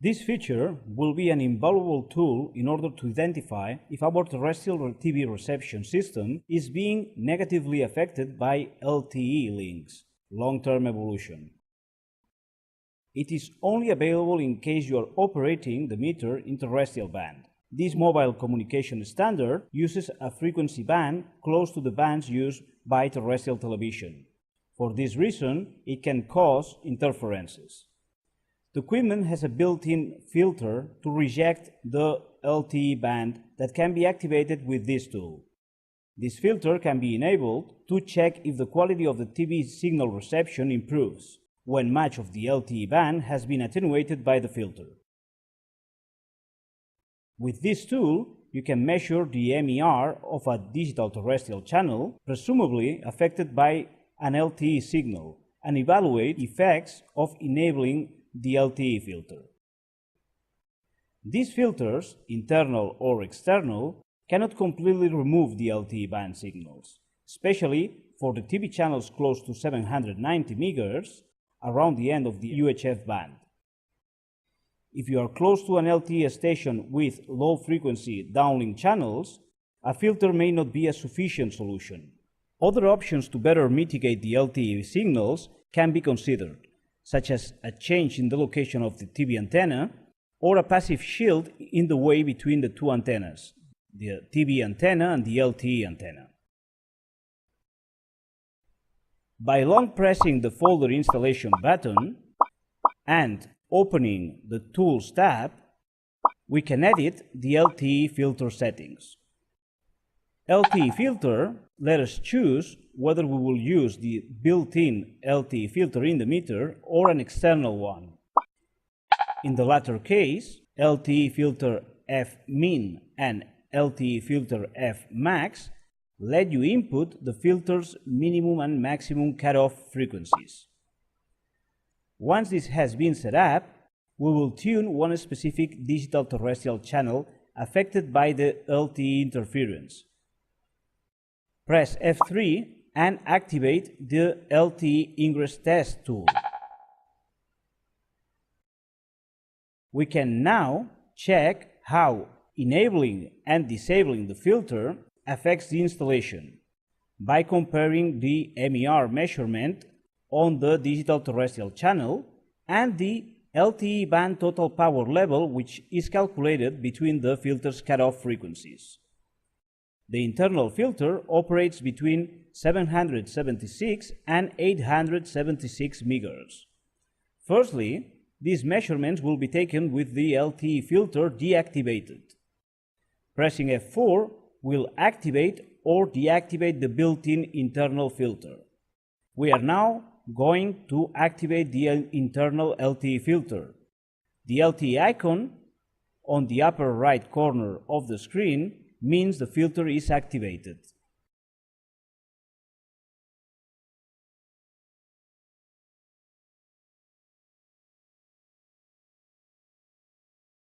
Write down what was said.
This feature will be an invaluable tool in order to identify if our terrestrial TV reception system is being negatively affected by LTE links, long-term evolution. It is only available in case you are operating the meter in terrestrial band. This mobile communication standard uses a frequency band close to the bands used by terrestrial television. For this reason, it can cause interferences. The equipment has a built-in filter to reject the LTE band that can be activated with this tool. This filter can be enabled to check if the quality of the TV signal reception improves when much of the LTE band has been attenuated by the filter. With this tool, you can measure the MER of a digital terrestrial channel, presumably affected by an LTE signal, and evaluate effects of enabling the LTE filter. These filters, internal or external, cannot completely remove the LTE band signals, especially for the TV channels close to 790 MHz, around the end of the UHF band. If you are close to an LTE station with low-frequency downlink channels, a filter may not be a sufficient solution. Other options to better mitigate the LTE signals can be considered, such as a change in the location of the TV antenna or a passive shield in the way between the two antennas, the TV antenna and the LTE antenna. By long pressing the folder installation button and opening the Tools tab, we can edit the LTE filter settings. LTE filter, let us choose whether we will use the built-in LTE filter in the meter or an external one. In the latter case, LTE filter F-min and LTE filter F-max let you input the filter's minimum and maximum cutoff frequencies. Once this has been set up, we will tune one specific digital terrestrial channel affected by the LTE interference. Press F3 and activate the LTE ingress test tool. We can now check how enabling and disabling the filter affects the installation by comparing the MER measurement on the digital terrestrial channel and the LTE band total power level, which is calculated between the filter's cutoff frequencies. The internal filter operates between 776 and 876 MHz. Firstly, these measurements will be taken with the LTE filter deactivated. Pressing F4 will activate or deactivate the built-in internal filter. We are now going to activate the internal LTE filter. The LTE icon on the upper right corner of the screen means the filter is activated.